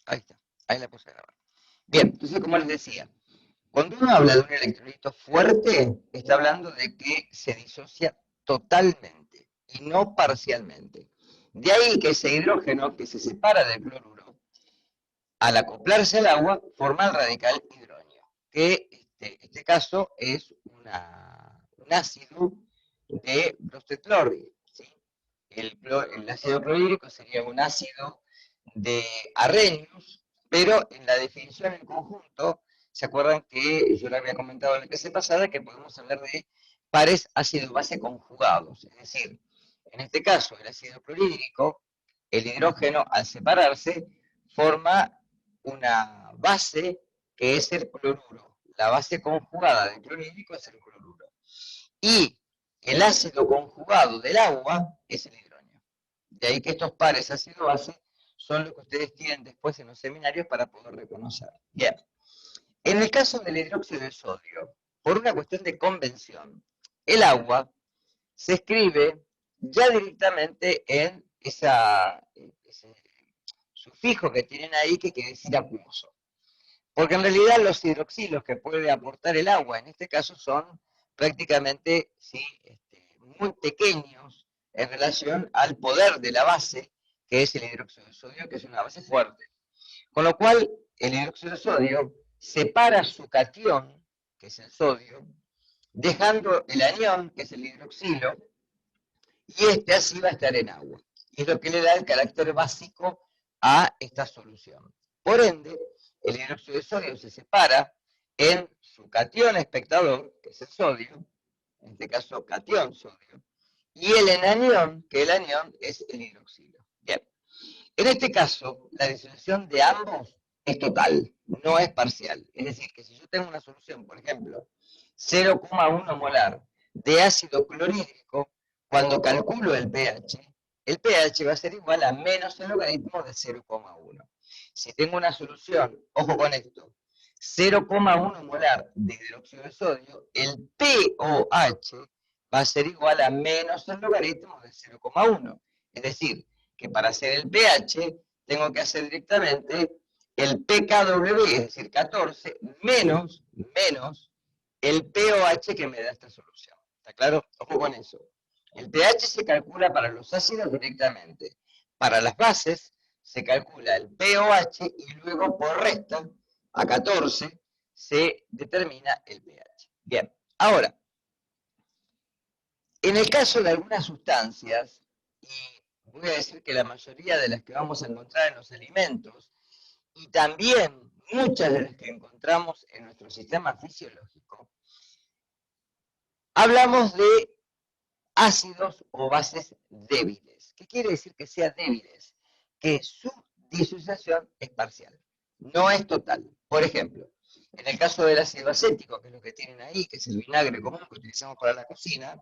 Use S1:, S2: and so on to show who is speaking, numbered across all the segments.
S1: Ahí está, ahí la puse a grabar. Bien, entonces como les decía, cuando uno habla de un electrolito fuerte, está hablando de que se disocia totalmente y no parcialmente. De ahí que ese hidrógeno que se separa del cloruro, al acoplarse al agua, forma el radical hidróneo, que en este caso es un ácido de Bronsted-Lowry, ¿sí? El ácido clorhídrico sería un ácido de Arrhenius, pero en la definición en conjunto, ¿se acuerdan que yo le había comentado en la clase pasada que podemos hablar de pares ácido-base conjugados? Es decir, en este caso, el ácido clorhídrico, el hidrógeno, al separarse, forma una base que es el cloruro. La base conjugada del clorhídrico es el cloruro. Y el ácido conjugado del agua es el hidrógeno. De ahí que estos pares ácido-base son los que ustedes tienen después en los seminarios para poder reconocer. Bien. En el caso del hidróxido de sodio, por una cuestión de convención, el agua se escribe ya directamente en ese sufijo que tienen ahí que quiere decir acuoso. Porque en realidad los hidroxilos que puede aportar el agua, en este caso, son prácticamente ¿sí? Muy pequeños en relación al poder de la base, que es el hidróxido de sodio, que es una base fuerte. Con lo cual, el hidróxido de sodio separa su catión, que es el sodio, dejando el anión, que es el hidroxilo, y este así va a estar en agua. Y es lo que le da el carácter básico a esta solución. Por ende, el hidróxido de sodio se separa en su catión espectador, que es el sodio, en este caso catión sodio, y el enanión, que el anión es el hidroxilo. Bien. En este caso, la disolución de ambos es total, no es parcial. Es decir, que si yo tengo una solución, por ejemplo, 0,1 molar de ácido clorhídrico, cuando calculo el pH va a ser igual a menos el logaritmo de 0,1. Si tengo una solución, ojo con esto, 0,1 molar de hidróxido de sodio, el pOH va a ser igual a menos el logaritmo de 0,1. Es decir, que para hacer el pH tengo que hacer directamente el pKW, es decir, 14, menos el pOH que me da esta solución. ¿Está claro? Ojo con eso. El pH se calcula para los ácidos directamente. Para las bases se calcula el pOH y luego por resta a 14 se determina el pH. Bien, ahora, en el caso de algunas sustancias, y voy a decir que la mayoría de las que vamos a encontrar en los alimentos, y también muchas de las que encontramos en nuestro sistema fisiológico, hablamos de ácidos o bases débiles. ¿Qué quiere decir que sean débiles? Que su disociación es parcial, no es total. Por ejemplo, en el caso del ácido acético, que es lo que tienen ahí, que es el vinagre común que utilizamos para la cocina,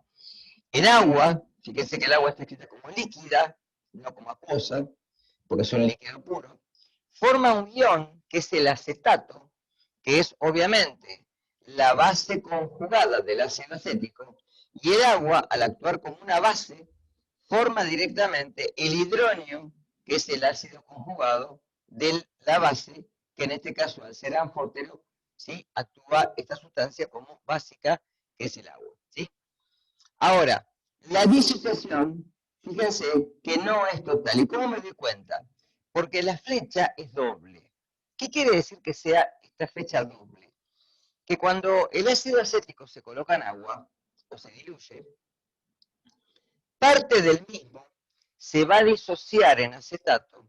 S1: en agua, fíjense que el agua está escrita como líquida, no como acuosa, porque es un líquido puro, forma un ion que es el acetato, que es obviamente la base conjugada del ácido acético, y el agua, al actuar como una base, forma directamente el hidróneo, que es el ácido conjugado de la base, que en este caso, al ser anfótero, ¿sí? Actúa esta sustancia como básica, que es el agua. ¿Sí? Ahora, la disociación, fíjense que no es total. ¿Y cómo me doy cuenta? Porque la flecha es doble. ¿Qué quiere decir que sea esta flecha doble? Que cuando el ácido acético se coloca en agua o se diluye, parte del mismo se va a disociar en acetato,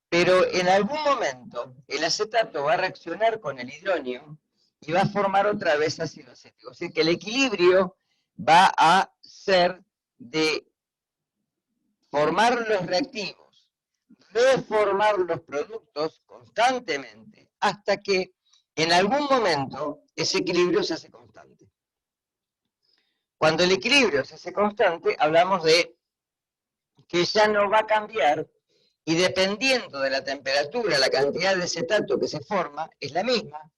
S1: pero en algún momento el acetato va a reaccionar con el hidróneo y va a formar otra vez ácido acético. Es decir, que el equilibrio va a ser de formar los reactivos, reformar los productos constantemente, hasta que en algún momento ese equilibrio se hace constante. Cuando el equilibrio se hace constante, hablamos de que ya no va a cambiar y dependiendo de la temperatura, la cantidad de acetato que se forma es la misma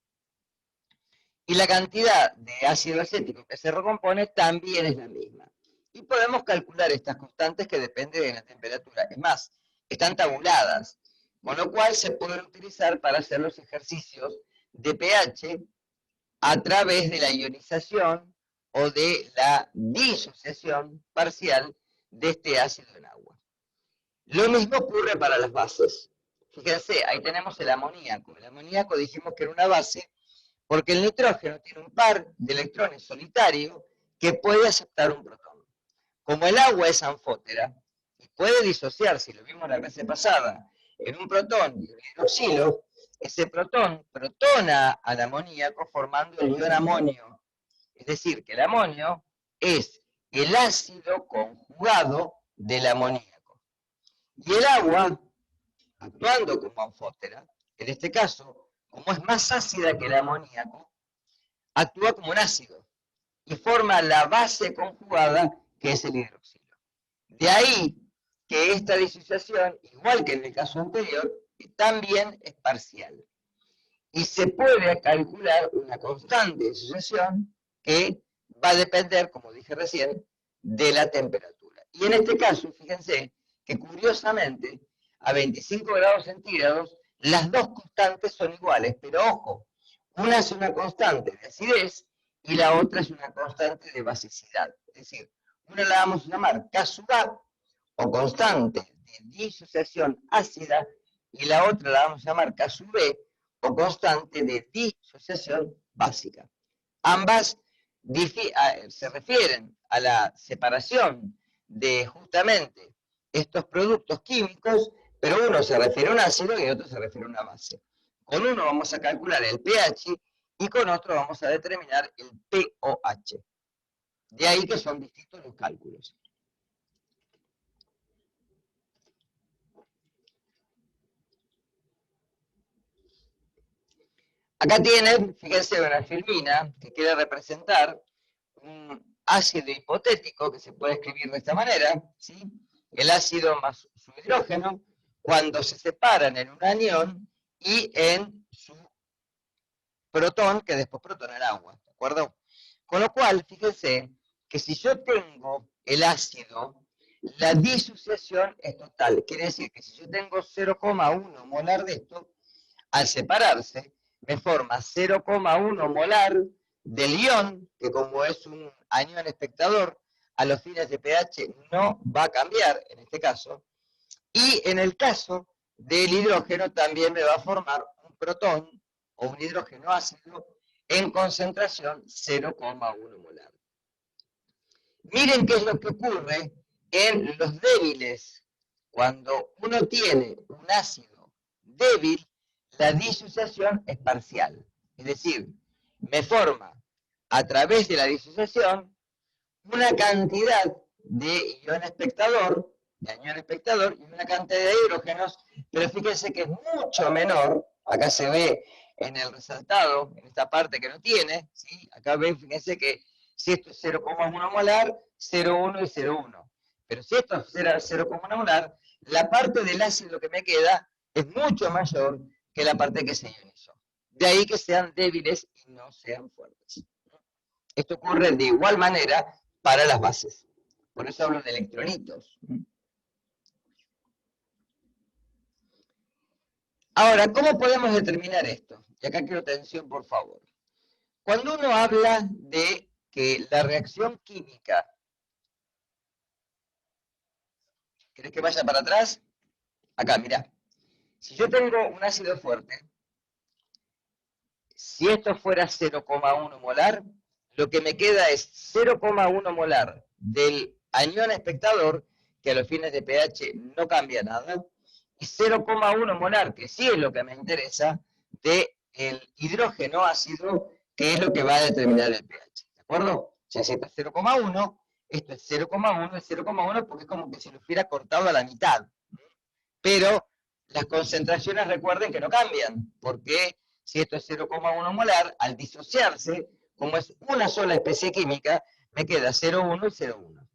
S1: y la cantidad de ácido acético que se recompone también es la misma. Y podemos calcular estas constantes que dependen de la temperatura. Es más, están tabuladas. Con lo cual se pueden utilizar para hacer los ejercicios de pH a través de la ionización o de la disociación parcial de este ácido en agua. Lo mismo ocurre para las bases. Fíjense, ahí tenemos el amoníaco. El amoníaco dijimos que era una base porque el nitrógeno tiene un par de electrones solitarios que puede aceptar un protón. Como el agua es anfótera y puede disociarse, lo vimos la clase pasada, en un protón y un hidroxilo, ese protón protona al amoníaco formando el ion amonio. Es decir, que el amonio es el ácido conjugado del amoníaco. Y el agua, actuando como anfótera, en este caso, como es más ácida que el amoníaco, actúa como un ácido y forma la base conjugada que es el hidroxilo. De ahí que esta disociación, igual que en el caso anterior, también es parcial. Y se puede calcular una constante de disociación que va a depender, como dije recién, de la temperatura. Y en este caso, fíjense que curiosamente, a 25 grados centígrados, las dos constantes son iguales, pero ojo, una es una constante de acidez y la otra es una constante de basicidad. Es decir, una la vamos a llamar K sub A, o constante de disociación ácida, y la otra la vamos a llamar K sub B, o constante de disociación básica. Ambas se refieren a la separación de justamente estos productos químicos, pero uno se refiere a un ácido y otro se refiere a una base. Con uno vamos a calcular el pH y con otro vamos a determinar el pOH. De ahí que son distintos los cálculos. Acá tienen, fíjense, una filmina que quiere representar un ácido hipotético que se puede escribir de esta manera, ¿sí? El ácido más su hidrógeno, cuando se separan en un anión y en su protón, que después protona el agua, ¿de acuerdo? Con lo cual, fíjense que si yo tengo el ácido, la disociación es total. Quiere decir que si yo tengo 0,1 molar de esto, al separarse, me forma 0,1 molar del ion, que como es un anión espectador, a los fines de pH no va a cambiar, en este caso, y en el caso del hidrógeno también me va a formar un protón o un hidrógeno ácido en concentración 0,1 molar. Miren qué es lo que ocurre en los débiles. Cuando uno tiene un ácido débil, la disociación es parcial. Es decir, me forma a través de la disociación una cantidad de ion espectador, y una cantidad de hidrógenos, pero fíjense que es mucho menor. Acá se ve en el resaltado, en esta parte que no tiene, ¿sí? Acá ven, fíjense que si esto es 0,1 molar, 0,1 y 0,1. Pero si esto es 0,1 molar, la parte del ácido que me queda es mucho mayor que la parte que se ionizó. De ahí que sean débiles y no sean fuertes. Esto ocurre de igual manera para las bases. Por eso hablo de electrolitos. Ahora, ¿cómo podemos determinar esto? Y acá quiero atención, por favor. Cuando uno habla de que la reacción química, ¿querés que vaya para atrás? Acá, mirá. Si yo tengo un ácido fuerte, si esto fuera 0,1 molar, lo que me queda es 0,1 molar del anión espectador, que a los fines de pH no cambia nada, y 0,1 molar, que sí es lo que me interesa, del hidrógeno ácido, que es lo que va a determinar el pH. ¿De acuerdo? Si esto es 0,1, esto es 0,1, es 0,1 porque es como que si lo hubiera cortado a la mitad. Pero las concentraciones recuerden que no cambian, porque si esto es 0,1 molar, al disociarse, como es una sola especie química, me queda 0,1 y 0,1.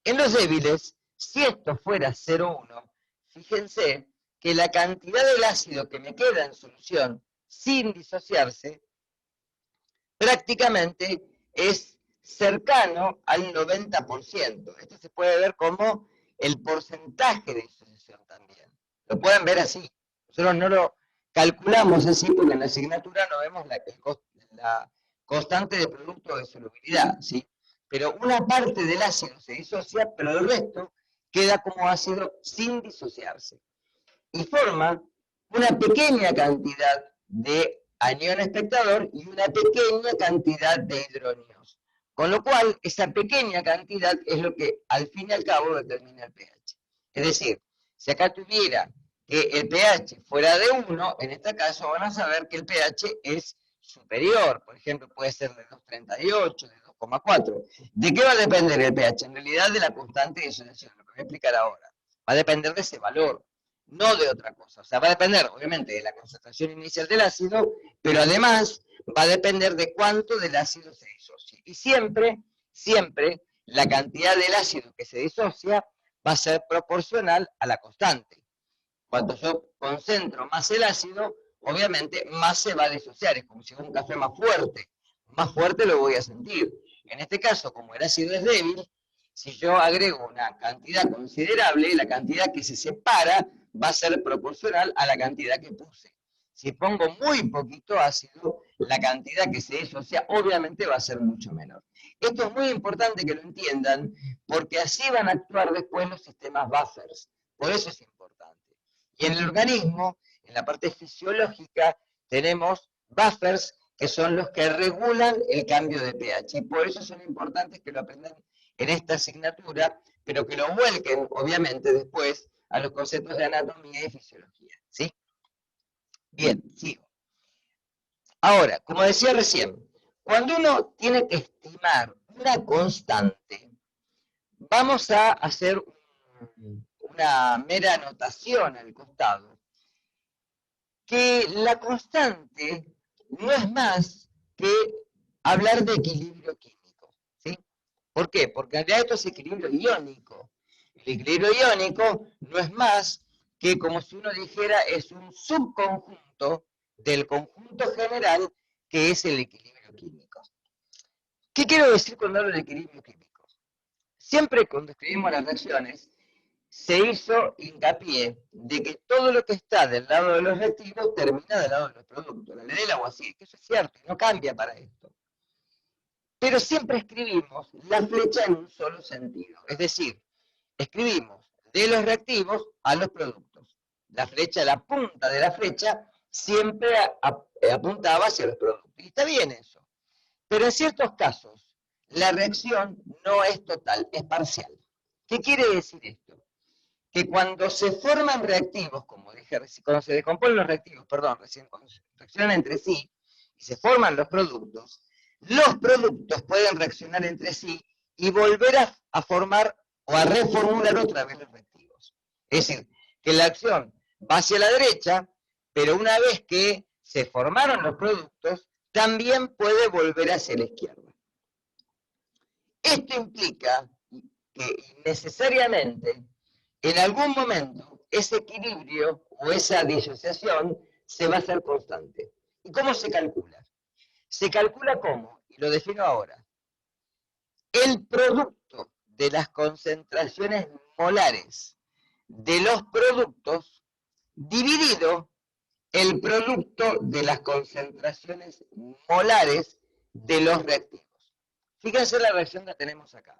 S1: En los débiles, si esto fuera 0,1, fíjense que la cantidad del ácido que me queda en solución sin disociarse, prácticamente es cercano al 90%. Esto se puede ver como el porcentaje de disociación también. Lo pueden ver así. Nosotros no lo calculamos así porque en la asignatura no vemos la constante de producto de solubilidad, ¿sí? Pero una parte del ácido se disocia, pero el resto queda como ácido sin disociarse. Y forma una pequeña cantidad de anión espectador y una pequeña cantidad de hidróneos. Con lo cual, esa pequeña cantidad es lo que al fin y al cabo determina el pH. Es decir, si acá tuviera que el pH fuera de 1, en este caso van a saber que el pH es superior. Por ejemplo, puede ser de 2,38, de 2,4. ¿De qué va a depender el pH? En realidad de la constante de disociación, lo que voy a explicar ahora. Va a depender de ese valor, no de otra cosa. O sea, va a depender, obviamente, de la concentración inicial del ácido, pero además va a depender de cuánto del ácido se disocie. Y siempre, siempre, la cantidad del ácido que se disocia va a ser proporcional a la constante. Cuanto yo concentro más el ácido, obviamente más se va a disociar. Es como si fuera un café más fuerte lo voy a sentir. En este caso, como el ácido es débil, si yo agrego una cantidad considerable, la cantidad que se separa va a ser proporcional a la cantidad que puse. Si pongo muy poquito ácido, la cantidad que se disocia obviamente va a ser mucho menor. Esto es muy importante que lo entiendan, porque así van a actuar después los sistemas buffers. Por eso es importante. Y en el organismo, en la parte fisiológica, tenemos buffers que son los que regulan el cambio de pH. Y por eso son importantes que lo aprendan en esta asignatura, pero que lo vuelquen, obviamente, después a los conceptos de anatomía y fisiología. ¿Sí? Bien, sigo. Ahora, como decía recién, cuando uno tiene que estimar una constante, vamos a hacer una mera anotación al costado, que la constante no es más que hablar de equilibrio químico, ¿sí? ¿Por qué? Porque en realidad esto es equilibrio iónico. El equilibrio iónico no es más que, como si uno dijera, es un subconjunto del conjunto general que es el equilibrio químico. ¿Qué quiero decir cuando hablo de equilibrio químico? Siempre cuando escribimos las reacciones, se hizo hincapié de que todo lo que está del lado de los reactivos termina del lado de los productos. La ley del agua sí, que eso es cierto, y no cambia para esto. Pero siempre escribimos la flecha en un solo sentido. Es decir, escribimos de los reactivos a los productos. La flecha, la punta de la flecha, siempre apuntaba hacia los productos. Y está bien eso. Pero en ciertos casos, la reacción no es total, es parcial. ¿Qué quiere decir esto? Que cuando se forman reactivos, como dije recién, cuando se descomponen los reactivos, perdón, recién, cuando se reaccionan entre sí y se forman los productos pueden reaccionar entre sí y volver a formar o a reformular otra vez los reactivos. Es decir, que la acción va hacia la derecha, pero una vez que se formaron los productos, también puede volver hacia la izquierda. Esto implica que necesariamente en algún momento ese equilibrio o esa disociación se va a hacer constante. ¿Y cómo se calcula? Se calcula como, y lo defino ahora, el producto de las concentraciones molares de los productos dividido el producto de las concentraciones molares de los reactivos. Fíjense la reacción que tenemos acá.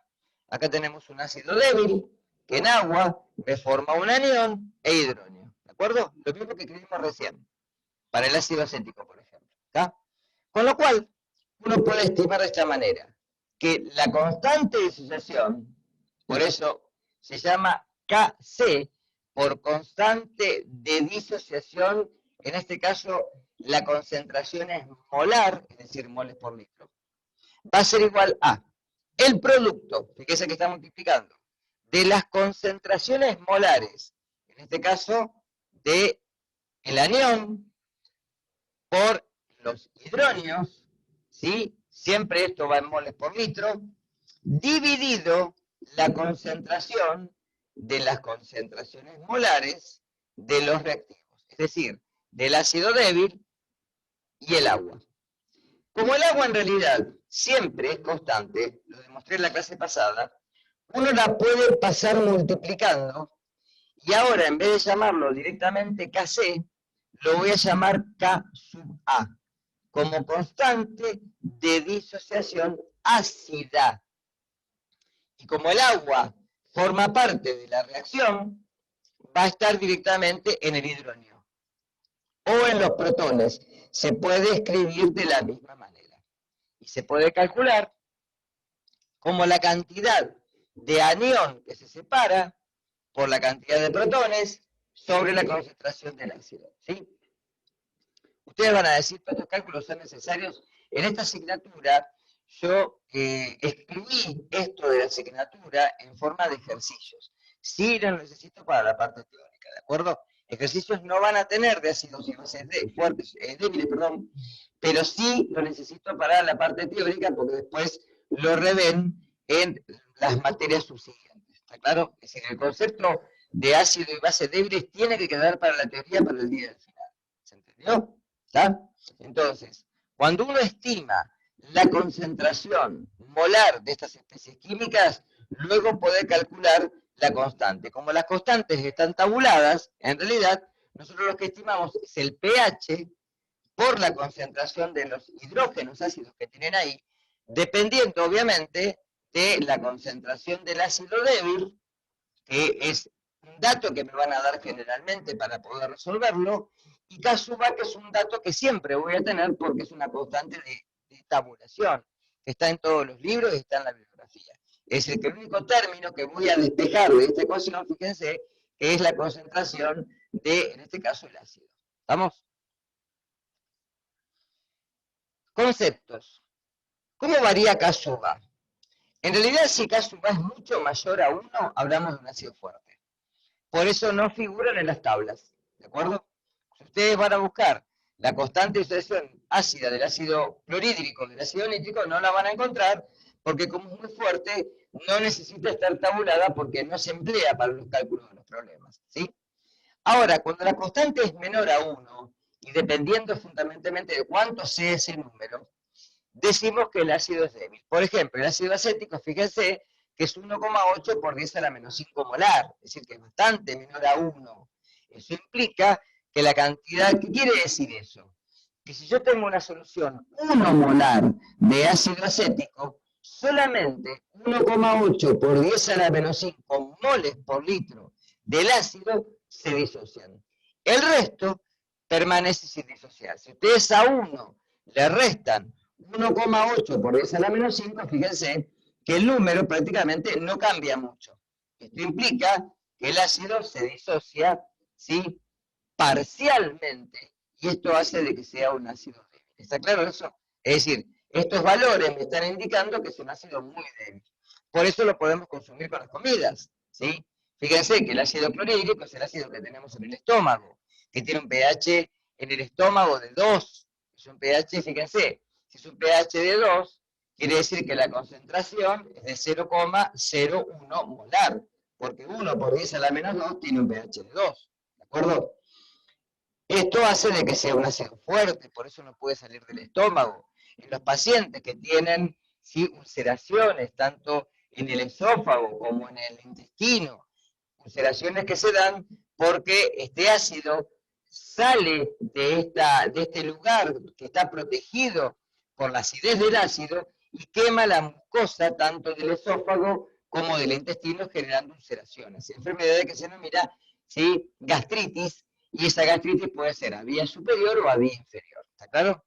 S1: Acá tenemos un ácido débil, que en agua me forma un anión e hidróneo. ¿De acuerdo? Lo mismo que escribimos recién, para el ácido acético, por ejemplo. ¿Está? Con lo cual, uno puede estimar de esta manera, que la constante de disociación, por eso se llama Kc, por constante de disociación, en este caso la concentración es molar, es decir, moles por litro, va a ser igual a el producto, fíjese que está multiplicando, de las concentraciones molares, en este caso de el anión por los hidróneos, ¿sí? Siempre esto va en moles por litro, dividido la concentración de las concentraciones molares de los reactivos, es decir, del ácido débil y el agua. Como el agua en realidad siempre es constante, lo demostré en la clase pasada, uno la puede pasar multiplicando Y ahora, en vez de llamarlo directamente Kc, lo voy a llamar K sub A, como constante de disociación ácida. Y como el agua forma parte de la reacción, va a estar directamente en el hidróneo o en los protones. Se puede escribir de la misma manera. Y se puede calcular como la cantidad de anión que se separa por la cantidad de protones sobre la concentración del ácido. ¿Sí? Ustedes van a decir que estos cálculos son necesarios. En esta asignatura yo excluí esto de la asignatura en forma de ejercicios. Sí lo necesito para la parte teórica, ¿de acuerdo? Ejercicios no van a tener de ácidos y bases fuertes, débiles, perdón, pero sí lo necesito para la parte teórica porque después lo revén en las materias subsiguientes. ¿Está claro? Es decir, el concepto de ácido y base débiles tiene que quedar para la teoría para el día del final. ¿Se entendió? ¿Está? Entonces, cuando uno estima la concentración molar de estas especies químicas, luego puede calcular la constante. Como las constantes están tabuladas, en realidad, nosotros lo que estimamos es el pH por la concentración de los hidrógenos ácidos que tienen ahí, dependiendo obviamente de la concentración del ácido débil, que es un dato que me van a dar generalmente para poder resolverlo, y K sub A, que es un dato que siempre voy a tener porque es una constante de tabulación, que está en todos los libros y está en la bibliografía. Es el único término que voy a despejar de esta ecuación, fíjense, que es la concentración de, en este caso, el ácido. ¿Estamos? Conceptos. ¿Cómo varía K sub A? En realidad, si K sub A es mucho mayor a 1, hablamos de un ácido fuerte. Por eso no figuran en las tablas, ¿de acuerdo? Si ustedes van a buscar la constante de disociación ácida del ácido clorhídrico del ácido nítrico, no la van a encontrar porque como es muy fuerte, no necesita estar tabulada porque no se emplea para los cálculos de los problemas, ¿sí? Ahora, cuando la constante es menor a 1, y dependiendo fundamentalmente de cuánto sea ese número, decimos que el ácido es débil. Por ejemplo, el ácido acético, fíjense, que es 1,8 por 10 a la menos 5 molar, es decir, que es bastante menor a 1. Eso implica que la cantidad, ¿qué quiere decir eso? Que si yo tengo una solución 1 molar de ácido acético, solamente 1,8 por 10 a la menos 5 moles por litro del ácido se disocian. El resto permanece sin disociar. Si ustedes a 1 le restan 1,8 por 10 a la menos 5, fíjense que el número prácticamente no cambia mucho. Esto implica que el ácido se disocia, ¿sí?, parcialmente, y esto hace de que sea un ácido débil. ¿Está claro eso? Es decir, estos valores me están indicando que es un ácido muy débil. Por eso lo podemos consumir con las comidas, ¿sí? Fíjense que el ácido clorhídrico es el ácido que tenemos en el estómago, que tiene un pH en el estómago de 2. Es un pH, fíjense, si es un pH de 2, quiere decir que la concentración es de 0,01 molar, porque 1 por 10 a la menos 2 tiene un pH de 2, ¿de acuerdo? Esto hace de que sea un ácido fuerte, por eso no puede salir del estómago. En los pacientes que tienen, ¿sí?, ulceraciones, tanto en el esófago como en el intestino, ulceraciones que se dan porque este ácido sale de este lugar que está protegido por la acidez del ácido y quema la mucosa tanto del esófago como del intestino, generando ulceraciones. Enfermedades que se denomina, ¿sí?, gastritis, y esa gastritis puede ser a vía superior o a vía inferior. ¿Está claro?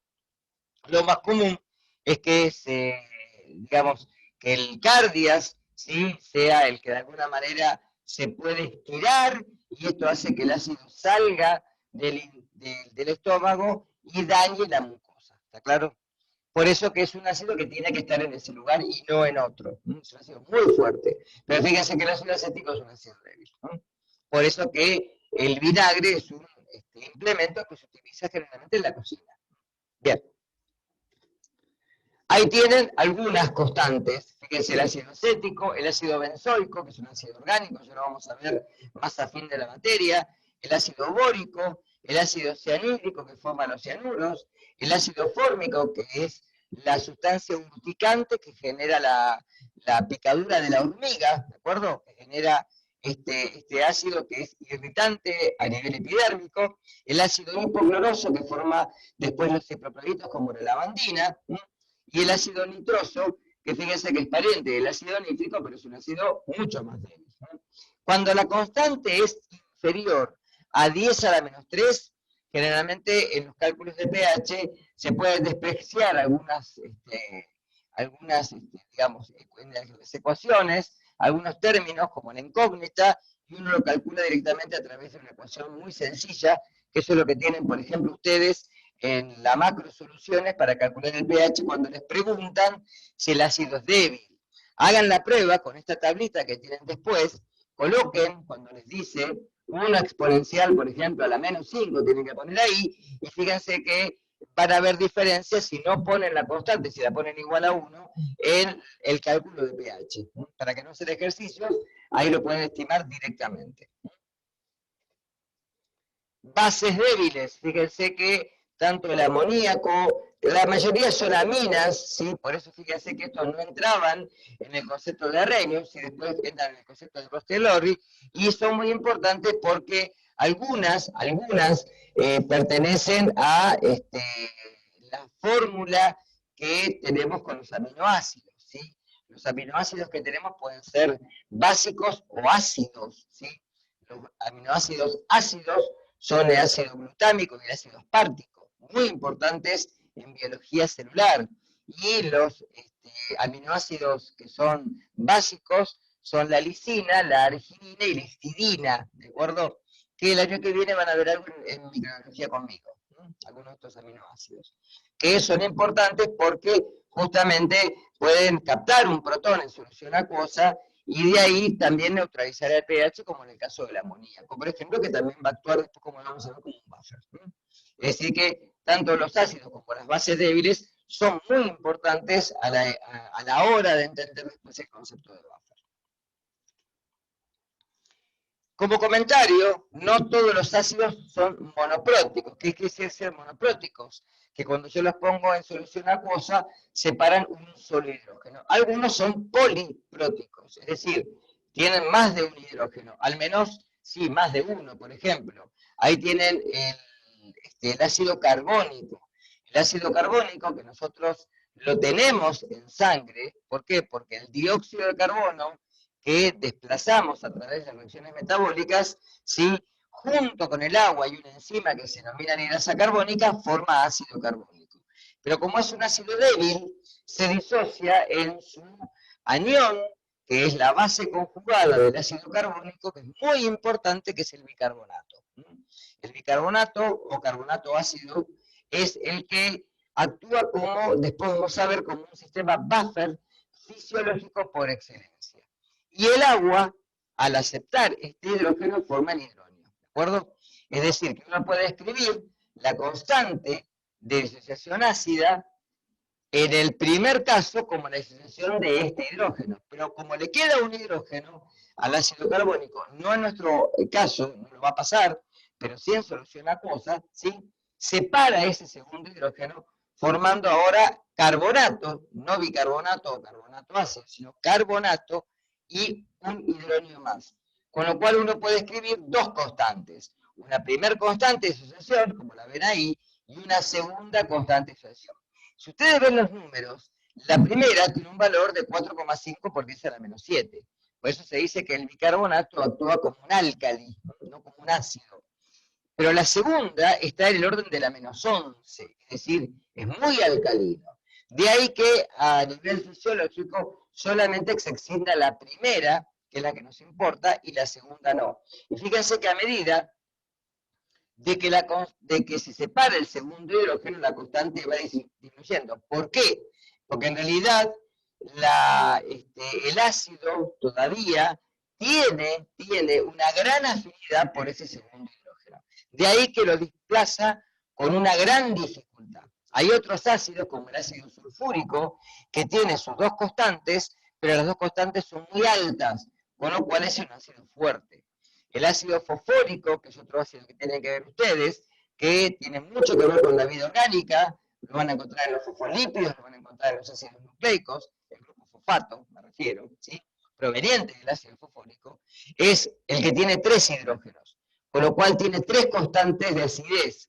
S1: Lo más común es que digamos, que el cardias, ¿sí?, sea el que de alguna manera se puede estirar y esto hace que el ácido salga del estómago y dañe la mucosa. ¿Está claro? Por eso que es un ácido que tiene que estar en ese lugar y no en otro. Es un ácido muy fuerte. Pero fíjense que el ácido acético es un ácido débil, ¿no? Por eso que el vinagre es un implemento que se utiliza generalmente en la cocina. Bien. Ahí tienen algunas constantes. Fíjense el ácido acético, el ácido benzoico, que es un ácido orgánico, ya lo vamos a ver más a fin de la materia, el ácido bórico, el ácido cianhídrico, que forma los cianuros, el ácido fórmico, que es la sustancia urticante que genera la picadura de la hormiga, ¿de acuerdo? Que genera este ácido que es irritante a nivel epidérmico, el ácido hipocloroso que forma después los ciproflavitos como la lavandina, ¿sí? Y el ácido nitroso, que fíjense que es pariente del ácido nítrico, pero es un ácido mucho más débil, ¿sí? Cuando la constante es inferior a 10 a la menos 3, generalmente en los cálculos de pH se pueden despreciar digamos, en las ecuaciones, algunos términos como la incógnita, y uno lo calcula directamente a través de una ecuación muy sencilla, que eso es lo que tienen, por ejemplo, ustedes en la macro soluciones para calcular el pH cuando les preguntan si el ácido es débil. Hagan la prueba con esta tablita que tienen después, coloquen, cuando les dice, una exponencial, por ejemplo, a la menos 5, tienen que poner ahí, y fíjense que van a haber diferencias si no ponen la constante, si la ponen igual a 1, en el cálculo de pH. Para que no sea el ejercicio, ahí lo pueden estimar directamente. Bases débiles, fíjense que tanto el amoníaco, la mayoría son aminas, ¿sí? Por eso fíjense que estos no entraban en el concepto de Arrhenius y después entran en el concepto de Castellori, y son muy importantes porque algunas pertenecen a la fórmula que tenemos con los aminoácidos, ¿sí? Los aminoácidos que tenemos pueden ser básicos o ácidos, ¿sí? Los aminoácidos ácidos son el ácido glutámico y el ácido aspartico, muy importantes en biología celular. Y los aminoácidos que son básicos son la lisina, la arginina y la histidina, ¿de acuerdo? Que el año que viene van a ver algo en microbiología conmigo, ¿no? Algunos de estos aminoácidos, que son importantes porque justamente pueden captar un protón en solución acuosa y de ahí también neutralizar el pH, como en el caso del amoníaco, por ejemplo, que también va a actuar después, como vamos a ver, como un buffer, ¿no? Es decir, que tanto los ácidos como las bases débiles son muy importantes a la hora de entender después el concepto de buffer. Como comentario, no todos los ácidos son monopróticos. ¿Qué quiere decir ser monopróticos? Que cuando yo los pongo en solución acuosa, separan un solo hidrógeno. Algunos son polipróticos, es decir, tienen más de un hidrógeno, al menos, sí, más de uno, por ejemplo. Ahí tienen el ácido carbónico. El ácido carbónico, que nosotros lo tenemos en sangre, ¿por qué? Porque el dióxido de carbono que desplazamos a través de reacciones metabólicas, ¿sí? Junto con el agua y una enzima que se denomina anidrasa carbónica, forma ácido carbónico. Pero como es un ácido débil, se disocia en su anión, que es la base conjugada del ácido carbónico, que es muy importante, que es el bicarbonato. El bicarbonato o carbonato ácido es el que actúa como, después vamos a ver, como un sistema buffer fisiológico por excelencia. Y el agua, al aceptar este hidrógeno, forma el hidrógeno, ¿de acuerdo? Es decir, que uno puede escribir la constante de disociación ácida en el primer caso como la disociación de este hidrógeno, pero como le queda un hidrógeno al ácido carbónico, no en nuestro caso, no lo va a pasar, pero sí en solución acuosa, ¿sí? Separa ese segundo hidrógeno formando ahora carbonato, no bicarbonato o carbonato ácido, sino carbonato y un hidrógeno más. Con lo cual uno puede escribir dos constantes, una primera constante de disociación, como la ven ahí, y una segunda constante de disociación. Si ustedes ven los números, la primera tiene un valor de 4,5 por 10 a la menos 7. Por eso se dice que el bicarbonato actúa como un álcali, no como un ácido. Pero la segunda está en el orden de la menos 11, es decir, es muy alcalino. De ahí que a nivel fisiológico solamente se extienda la primera, que es la que nos importa, y la segunda no. Y fíjense que a medida de que se separa el segundo hidrógeno, la constante va disminuyendo. ¿Por qué? Porque en realidad el ácido todavía tiene una gran afinidad por ese segundo hidrógeno. De ahí que lo desplaza con una gran dificultad. Hay otros ácidos, como el ácido sulfúrico, que tiene sus dos constantes, pero las dos constantes son muy altas, con lo cual es un ácido fuerte. El ácido fosfórico, que es otro ácido que tienen que ver ustedes, que tiene mucho que ver con la vida orgánica, lo van a encontrar en los fosfolípidos, lo van a encontrar en los ácidos nucleicos, el grupo fosfato, me refiero, ¿sí? proveniente del ácido fosfórico, es el que tiene 3 hidrógenos, con lo cual tiene 3 constantes de acidez.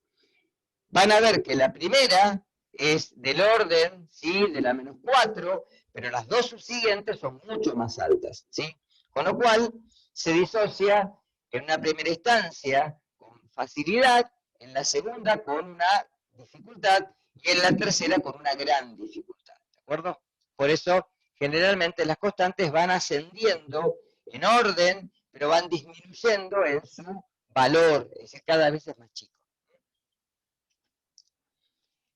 S1: Van a ver que la primera es del orden, ¿sí?, de la -4, pero las dos subsiguientes son mucho más altas, ¿sí? Con lo cual se disocia en una primera instancia con facilidad, en la segunda con una dificultad y en la tercera con una gran dificultad, ¿de acuerdo? Por eso generalmente las constantes van ascendiendo en orden, pero van disminuyendo en su valor, es decir, cada vez es más chico.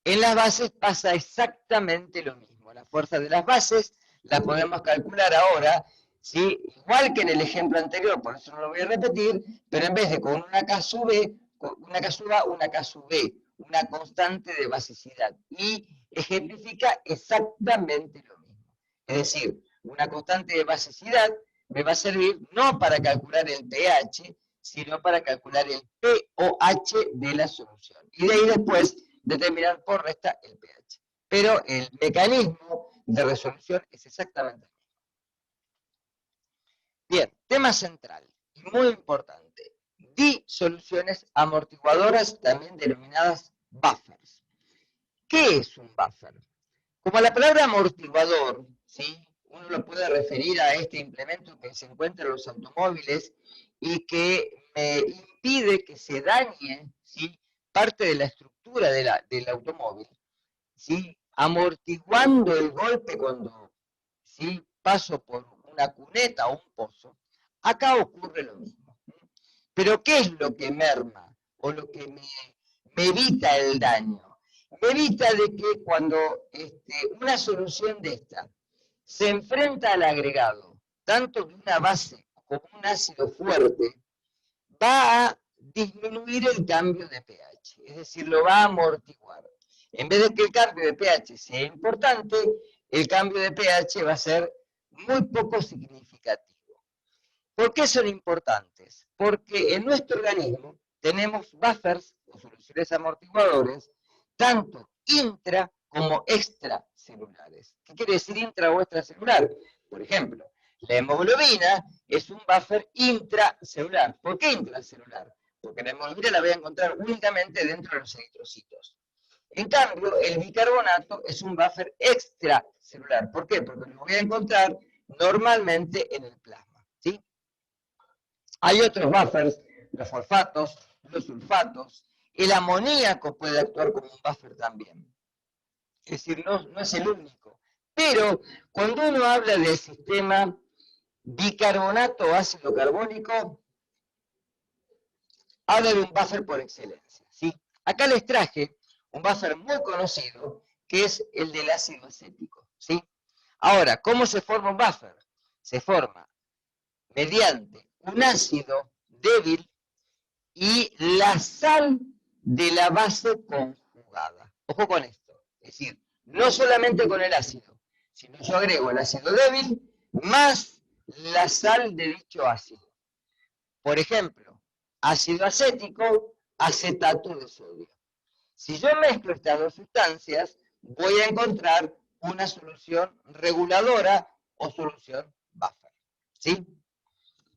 S1: En las bases pasa exactamente lo mismo. La fuerza de las bases la podemos calcular ahora, ¿sí?, igual que en el ejemplo anterior, por eso no lo voy a repetir, pero en vez de con una K sub B, una K sub A, una K sub B, una constante de basicidad. Y ejemplifica exactamente lo mismo. Es decir, una constante de basicidad me va a servir no para calcular el pH, sino para calcular el pOH de la solución. Y de ahí después determinar por resta el pH. Pero el mecanismo de resolución es exactamente el mismo. Bien, tema central y muy importante. Disoluciones amortiguadoras, también denominadas buffers. ¿Qué es un buffer? Como la palabra amortiguador, ¿sí?, uno lo puede referir a este implemento que se encuentra en los automóviles y que me impide que se dañe, ¿sí?, parte de la estructura del automóvil, ¿sí?, amortiguando el golpe cuando, ¿sí?, paso por una cuneta o un pozo. Acá ocurre lo mismo. Pero ¿qué es lo que merma o lo que me evita el daño? Me evita de que cuando una solución de esta se enfrenta al agregado, tanto de una base como un ácido fuerte, va a disminuir el cambio de pH, es decir, lo va a amortiguar. En vez de que el cambio de pH sea importante, el cambio de pH va a ser muy poco significativo. ¿Por qué son importantes? Porque en nuestro organismo tenemos buffers o soluciones amortiguadores, tanto intra como extracelulares. ¿Qué quiere decir intra o extracelular? Por ejemplo, la hemoglobina es un buffer intracelular. ¿Por qué intracelular? Porque la hemoglobina la voy a encontrar únicamente dentro de los eritrocitos. En cambio, el bicarbonato es un buffer extracelular. ¿Por qué? Porque lo voy a encontrar normalmente en el plasma, ¿sí? Hay otros buffers, los fosfatos, los sulfatos. El amoníaco puede actuar como un buffer también. Es decir, no es el único. Pero cuando uno habla del sistema bicarbonato ácido carbónico, habla de un buffer por excelencia, ¿sí? Acá les traje un buffer muy conocido, que es el del ácido acético, ¿sí? Ahora, ¿cómo se forma un buffer? Se forma mediante un ácido débil y la sal de la base conjugada. Ojo con esto. Es decir, no solamente con el ácido, sino yo agrego el ácido débil más la sal de dicho ácido. Por ejemplo, ácido acético, acetato de sodio. Si yo mezclo estas dos sustancias, voy a encontrar una solución reguladora o solución buffer, ¿sí?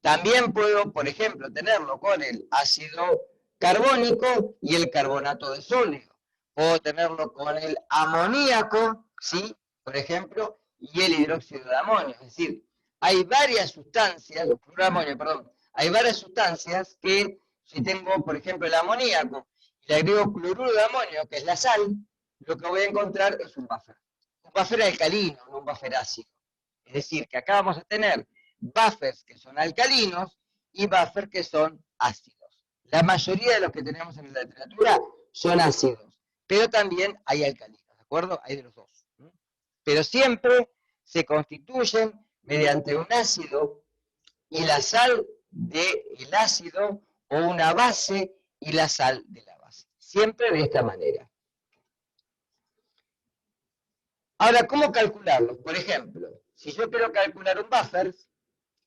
S1: También puedo, por ejemplo, tenerlo con el ácido carbónico y el carbonato de sodio. Puedo tenerlo con el amoníaco, ¿sí?, por ejemplo, y el hidróxido de amonio. Es decir, hay varias sustancias, hay varias sustancias que, si tengo, por ejemplo, el amoníaco y le agrego cloruro de amonio, que es la sal, lo que voy a encontrar es un buffer. Un buffer alcalino, no un buffer ácido. Es decir, que acá vamos a tener buffers que son alcalinos y buffers que son ácidos. La mayoría de los que tenemos en la literatura son ácidos, pero también hay alcalinos, ¿de acuerdo? Hay de los dos. Pero siempre se constituyen mediante un ácido y la sal del ácido o una base y la sal de la base. Siempre de esta manera. Ahora, ¿cómo calcularlo? Por ejemplo, si yo quiero calcular un buffer,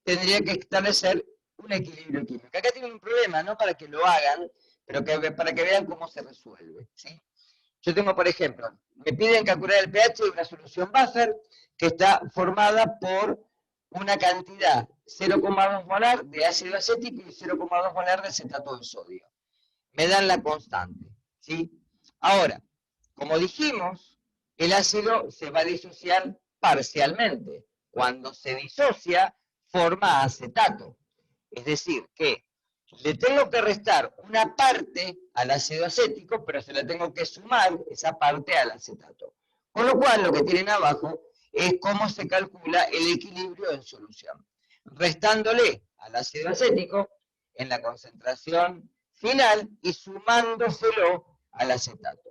S1: tendría que establecer un equilibrio químico. Acá tienen un problema, no para que lo hagan, pero para que vean cómo se resuelve, ¿sí? Yo tengo, por ejemplo, me piden calcular el pH de una solución buffer que está formada por una cantidad 0,2 molar de ácido acético y 0,2 molar de acetato de sodio. Me dan la constante, ¿sí? Ahora, como dijimos, el ácido se va a disociar parcialmente. Cuando se disocia, forma acetato. Es decir, que le tengo que restar una parte al ácido acético, pero se la tengo que sumar esa parte al acetato. Con lo cual, lo que tienen abajo es cómo se calcula el equilibrio en solución. Restándole al ácido acético en la concentración final y sumándoselo al acetato.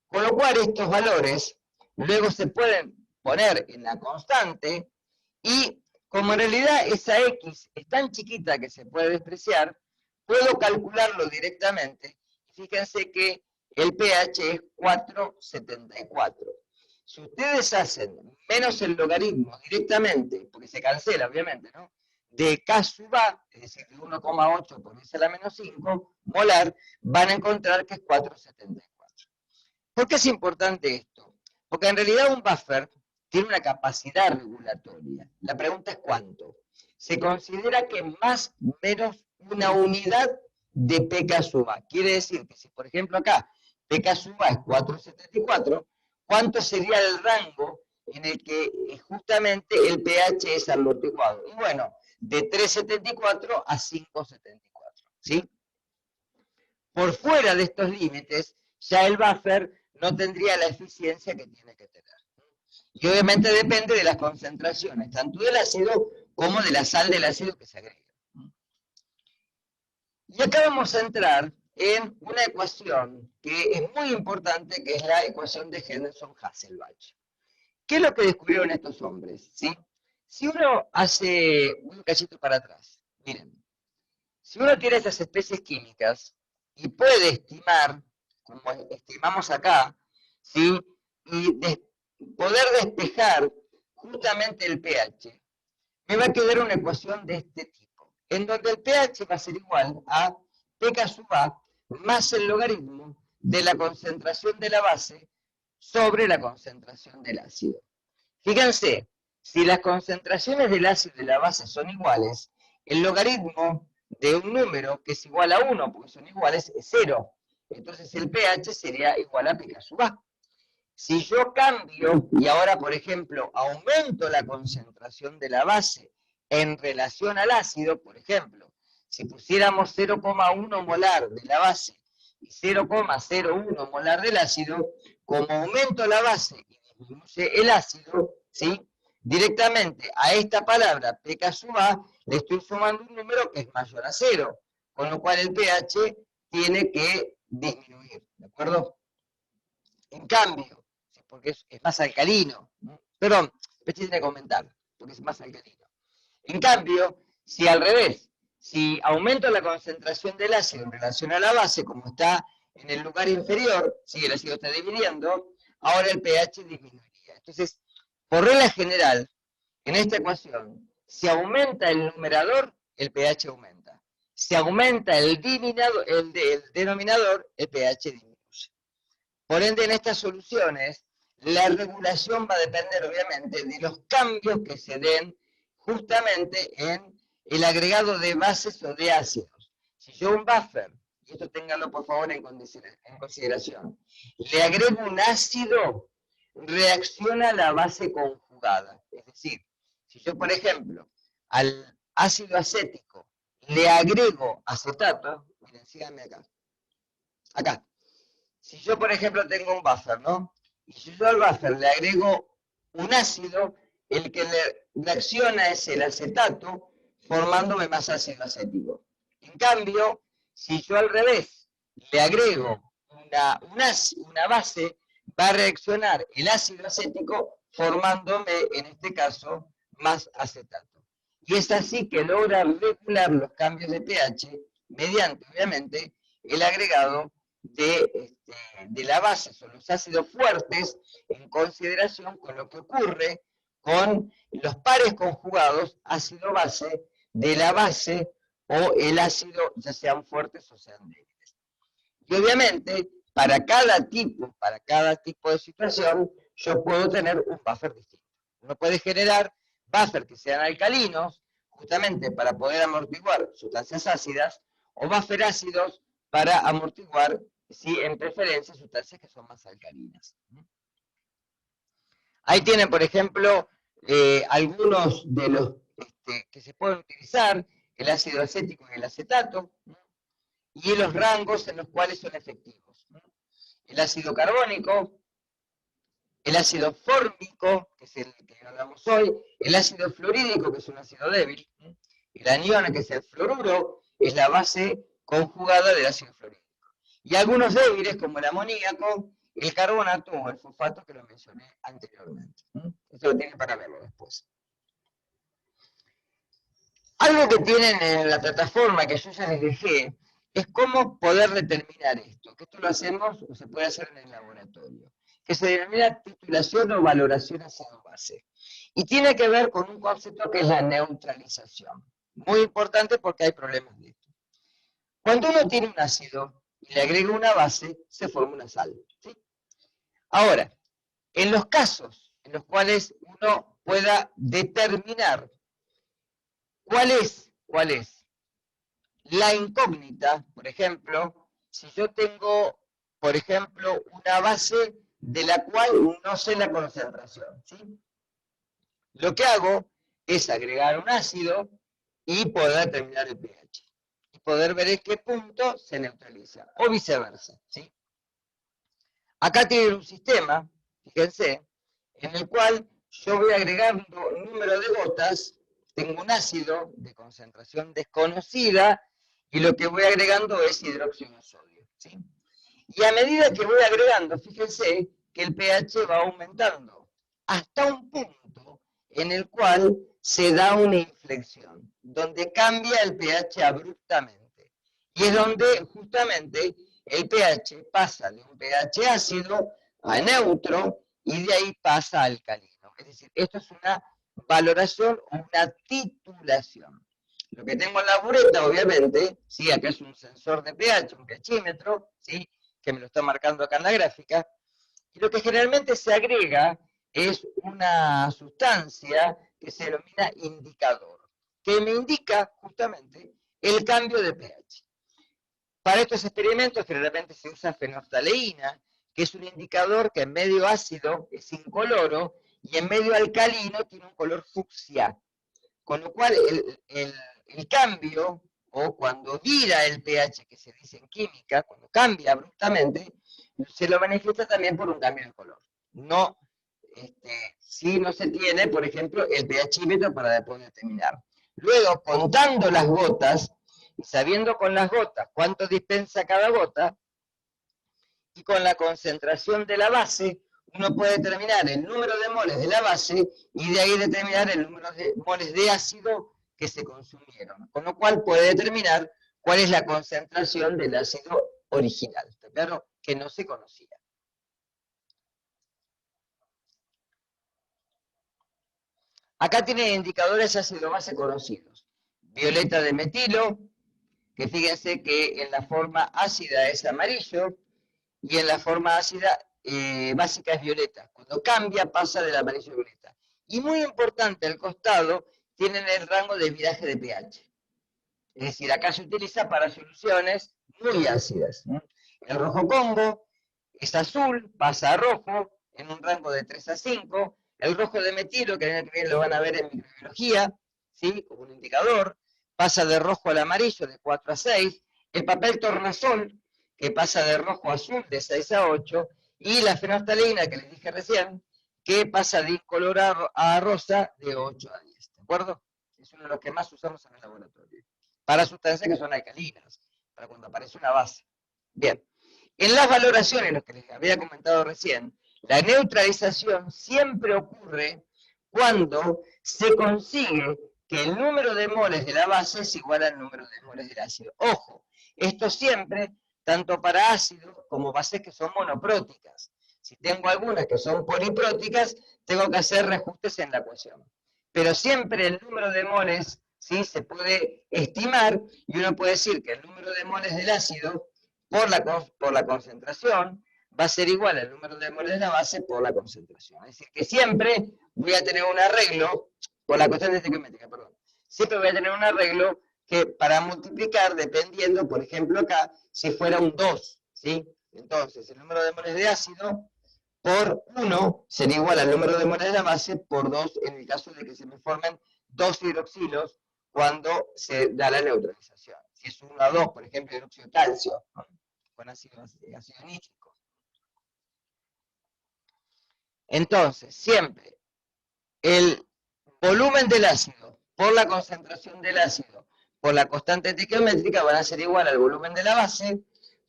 S1: Con lo cual, estos valores luego se pueden poner en la constante y como en realidad esa X es tan chiquita que se puede despreciar, puedo calcularlo directamente. Fíjense que el pH es 4,74. Si ustedes hacen menos el logaritmo directamente, porque se cancela obviamente, ¿no? De K sub A, es decir, de 1,8 por 10 a la menos 5 molar, van a encontrar que es 4,74. ¿Por qué es importante esto? Porque en realidad un buffer tiene una capacidad regulatoria. La pregunta es cuánto. Se considera que más o menos una unidad de pK sub A. Quiere decir que si, por ejemplo, acá pK sub A es 4,74, ¿cuánto sería el rango en el que justamente el pH es amortiguado? Y bueno, de 3,74 a 5,74, ¿sí? Por fuera de estos límites, ya el buffer no tendría la eficiencia que tiene que tener. Y obviamente depende de las concentraciones, tanto del ácido como de la sal del ácido que se agrega. Y acá vamos a entrar en una ecuación que es muy importante, que es la ecuación de Henderson-Hasselbalch. ¿Qué es lo que descubrieron estos hombres? ¿Sí? Si uno hace un cachito para atrás, miren, si uno tiene esas especies químicas y puede estimar, como estimamos acá, ¿sí? Y poder despejar justamente el pH, me va a quedar una ecuación de este tipo, en donde el pH va a ser igual a pK sub A más el logaritmo de la concentración de la base sobre la concentración del ácido. Fíjense, si las concentraciones del ácido y de la base son iguales, el logaritmo de un número que es igual a 1, porque son iguales, es 0. Entonces el pH sería igual a pK sub A. Si yo cambio y ahora, por ejemplo, aumento la concentración de la base en relación al ácido, por ejemplo, si pusiéramos 0,1 molar de la base y 0,01 molar del ácido, como aumento la base y disminuye el ácido, ¿sí? Directamente a esta palabra pK sub A le estoy sumando un número que es mayor a 0, con lo cual el pH tiene que disminuir, ¿de acuerdo? En cambio, porque es más alcalino, ¿no? Perdón, me tiene que comentar, porque es más alcalino. En cambio, si al revés, si aumento la concentración del ácido en relación a la base, como está en el lugar inferior, si el ácido está dividiendo, ahora el pH disminuiría. Entonces, por regla general, en esta ecuación, si aumenta el numerador, el pH aumenta. Si aumenta el denominador, el pH disminuye. Por ende, en estas soluciones, la regulación va a depender, obviamente, de los cambios que se den justamente en el agregado de bases o de ácidos. Si yo un buffer, y esto ténganlo por favor en consideración, le agrego un ácido, reacciona a la base conjugada. Es decir, si yo, por ejemplo, al ácido acético le agrego acetato, miren, síganme acá, acá. Si yo, por ejemplo, tengo un buffer, ¿no? Y si yo al buffer le agrego un ácido, el que le reacciona es el acetato, formándome más ácido acético. En cambio, si yo al revés le agrego una base, va a reaccionar el ácido acético, formándome, en este caso, más acetato. Y es así que logra regular los cambios de pH mediante, obviamente, el agregado de la base, son los ácidos fuertes, en consideración con lo que ocurre con los pares conjugados ácido-base de la base o el ácido, ya sean fuertes o sean débiles. Y obviamente, para cada tipo de situación, yo puedo tener un buffer distinto. Uno puede generar buffer que sean alcalinos, justamente para poder amortiguar sustancias ácidas, o buffer ácidos para amortiguar, sí, en preferencia, sustancias que son más alcalinas. Ahí tienen, por ejemplo, algunos de los que se pueden utilizar, el ácido acético y el acetato, y los rangos en los cuales son efectivos. El ácido carbónico, el ácido fórmico, que es el que hablamos hoy, el ácido fluorídrico, que es un ácido débil, el anión, que es el fluoruro, es la base conjugada del ácido fluorídrico. Y algunos débiles, como el amoníaco, el carbonato o el fosfato, que lo mencioné anteriormente. Esto lo tienen para verlo después. Algo que tienen en la plataforma, que yo ya les dejé, es cómo poder determinar esto, que esto lo hacemos o se puede hacer en el laboratorio, que se denomina titulación o valoración ácido-base. Y tiene que ver con un concepto que es la neutralización. Muy importante porque hay problemas de esto. Cuando uno tiene un ácido y le agrega una base, se forma una sal. ¿Sí? Ahora, en los casos en los cuales uno pueda determinar cuál es la incógnita, por ejemplo, si yo tengo, por ejemplo, una base de la cual no sé la concentración, ¿sí? Lo que hago es agregar un ácido y poder determinar el pH. Y poder ver en qué punto se neutraliza, o viceversa, ¿sí? Acá tienen un sistema, fíjense, en el cual yo voy agregando un número de gotas, tengo un ácido de concentración desconocida, y lo que voy agregando es hidróxido de sodio, ¿sí? Y a medida que voy agregando, fíjense que el pH va aumentando, hasta un punto en el cual se da una inflexión, donde cambia el pH abruptamente. Y es donde justamente el pH pasa de un pH ácido a neutro y de ahí pasa a alcalino. Es decir, esto es una valoración o una titulación. Lo que tengo en la bureta, obviamente, ¿sí? Acá es un sensor de pH, un pHímetro, ¿sí? Que me lo está marcando acá en la gráfica, y lo que generalmente se agrega es una sustancia que se denomina indicador, que me indica justamente el cambio de pH. Para estos experimentos generalmente se usa fenolftaleína, que es un indicador que en medio ácido es incoloro y en medio alcalino tiene un color fucsia. Con lo cual el cambio, o cuando vira el pH, que se dice en química, cuando cambia abruptamente, se lo manifiesta también por un cambio de color. No, si no se tiene, por ejemplo, el pHímetro para poder determinar. Luego, contando las gotas, y sabiendo con las gotas cuánto dispensa cada gota, y con la concentración de la base, uno puede determinar el número de moles de la base y de ahí determinar el número de moles de ácido que se consumieron. Con lo cual puede determinar cuál es la concentración del ácido original. Está claro que no se conocía. Acá tienen indicadores ácido-base conocidos. Violeta de metilo, que fíjense que en la forma ácida es amarillo, y en la forma ácida básica es violeta. Cuando cambia pasa del amarillo a violeta. Y muy importante, al costado tienen el rango de viraje de pH. Es decir, acá se utiliza para soluciones muy ácidas. El rojo combo es azul, pasa a rojo en un rango de 3 a 5. El rojo de metilo, que lo van a ver en microbiología, ¿sí? Como un indicador, pasa de rojo al amarillo de 4 a 6. El papel tornasol, que pasa de rojo a azul de 6 a 8. Y la fenolftaleína, que les dije recién, que pasa de incolor a rosa de 8 a 10. ¿De acuerdo? Es uno de los que más usamos en el laboratorio. Para sustancias que son alcalinas, para cuando aparece una base. Bien. En las valoraciones, lo que les había comentado recién, la neutralización siempre ocurre cuando se consigue que el número de moles de la base es igual al número de moles del ácido. Ojo, esto siempre, tanto para ácidos como bases que son monopróticas. Si tengo algunas que son polipróticas, tengo que hacer reajustes en la ecuación. Pero siempre el número de moles, ¿sí?, se puede estimar y uno puede decir que el número de moles del ácido por la concentración va a ser igual al número de moles de la base por la concentración. Es decir, que siempre voy a tener un arreglo por la constante estequiométrica, perdón. Siempre voy a tener un arreglo que para multiplicar, dependiendo, por ejemplo acá, si fuera un 2, ¿sí? Entonces, el número de moles de ácido por 1 sería igual al número de moles de la base por 2 en el caso de que se me formen dos hidroxilos cuando se da la neutralización. Si es 1 a 2, por ejemplo, hidróxido de calcio, ¿no? Con ácido nítrico. Entonces, siempre el volumen del ácido por la concentración del ácido por la constante estequiométrica van a ser igual al volumen de la base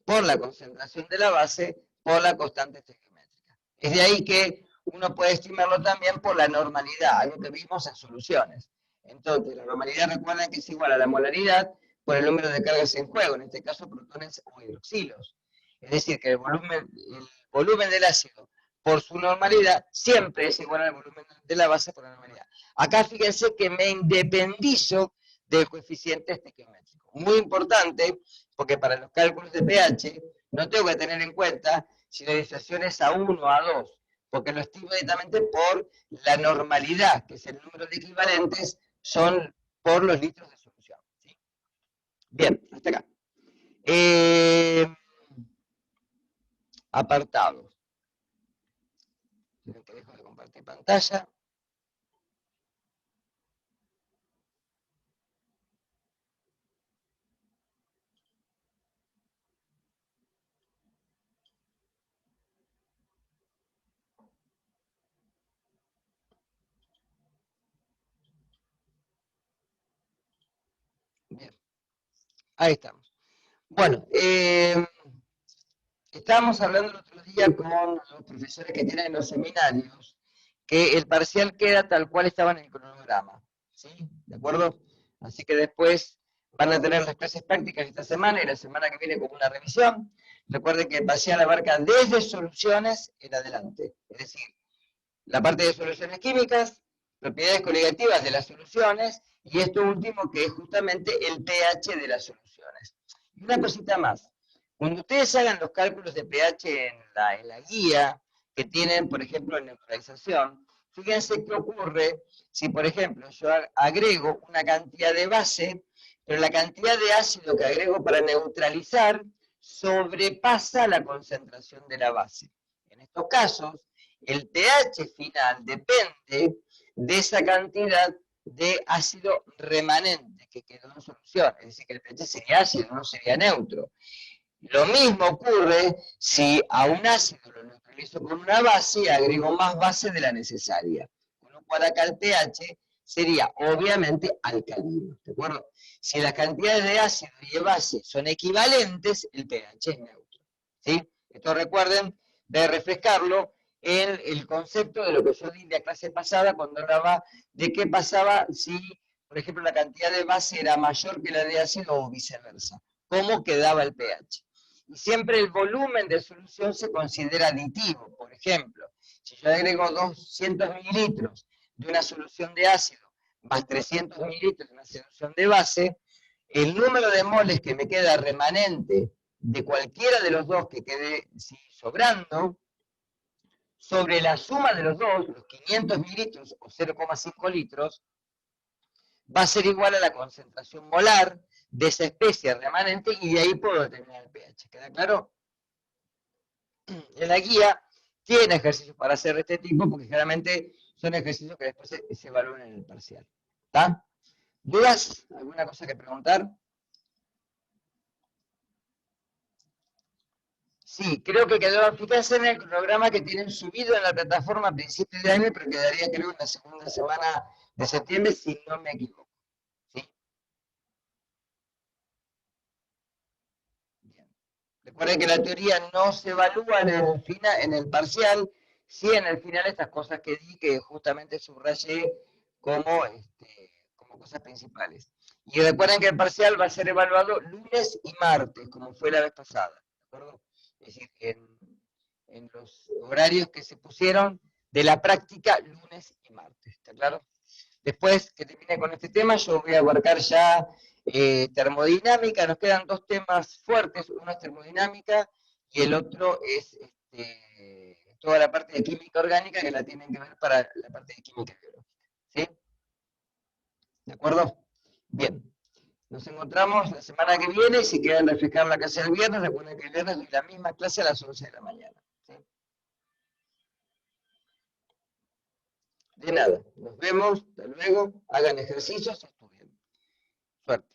S1: por la concentración de la base por la constante estequiométrica. Es de ahí que uno puede estimarlo también por la normalidad, algo que vimos en soluciones. Entonces, la normalidad, recuerden que es igual a la molaridad por el número de cargas en juego, en este caso protones o hidroxilos. Es decir, que el volumen del ácido por su normalidad siempre es igual al volumen de la base por la normalidad. Acá fíjense que me independizo del coeficiente estequiométrico. Muy importante, porque para los cálculos de pH no tengo que tener en cuenta si la disociación es a 1 o a 2, porque lo estimo directamente por la normalidad, que es el número de equivalentes, son por los litros de solución. ¿Sí? Bien, hasta acá. Apartados. Que dejo de compartir pantalla. Bien, ahí estamos. Bueno, estábamos hablando el otro día con los profesores que tienen los seminarios, que el parcial queda tal cual estaba en el cronograma, ¿sí? ¿De acuerdo? Así que después van a tener las clases prácticas esta semana y la semana que viene como una revisión. Recuerden que el parcial abarca desde soluciones en adelante, es decir, la parte de soluciones químicas, propiedades coligativas de las soluciones, y esto último que es justamente el pH de las soluciones. Y una cosita más, cuando ustedes hagan los cálculos de pH en la guía que tienen, por ejemplo, en neutralización, fíjense qué ocurre si, por ejemplo, yo agrego una cantidad de base, pero la cantidad de ácido que agrego para neutralizar sobrepasa la concentración de la base. En estos casos, el pH final depende de esa cantidad de ácido remanente que quedó en solución. Es decir, que el pH sería ácido, no sería neutro. Lo mismo ocurre si a un ácido lo neutralizo con una base y agrego más base de la necesaria. Con lo cual acá el pH sería obviamente alcalino. ¿De acuerdo? Si las cantidades de ácido y de base son equivalentes, el pH es neutro. ¿Sí? Esto recuerden de refrescarlo en el concepto de lo que yo di en la clase pasada cuando hablaba de qué pasaba si, por ejemplo, la cantidad de base era mayor que la de ácido o viceversa. ¿Cómo quedaba el pH? Y siempre el volumen de solución se considera aditivo. Por ejemplo, si yo agrego 200 mililitros de una solución de ácido más 300 mililitros de una solución de base, el número de moles que me queda remanente de cualquiera de los dos que quede sobrando, sobre la suma de los dos, los 500 mililitros o 0,5 litros, va a ser igual a la concentración molar de esa especie remanente y de ahí puedo determinar el pH. ¿Queda claro? En la guía tiene ejercicios para hacer de este tipo porque generalmente son ejercicios que después se evalúan en el parcial. ¿Está? ¿Dudas? ¿Alguna cosa que preguntar? Sí, creo que quedó, fíjense en el cronograma que tienen subido en la plataforma a principios de año, pero quedaría creo en la segunda semana de septiembre, si no me equivoco. ¿Sí? Bien. Recuerden que la teoría no se evalúa en el parcial, sí en el final estas cosas que di, que justamente subrayé como, como cosas principales. Y recuerden que el parcial va a ser evaluado lunes y martes, como fue la vez pasada. ¿De acuerdo? Es decir, en los horarios que se pusieron de la práctica lunes y martes. ¿Está claro? Después que termine con este tema, yo voy a abarcar ya termodinámica. Nos quedan dos temas fuertes, uno es termodinámica y el otro es toda la parte de química orgánica que la tienen que ver para la parte de química biológica. ¿Sí? ¿De acuerdo? Bien. Nos encontramos la semana que viene. Si quieren reflejar la clase del viernes, recuerden que el viernes doy la misma clase a las 11 de la mañana. ¿Sí? De nada. Nos vemos. Hasta luego. Hagan ejercicios y estudien. Suerte.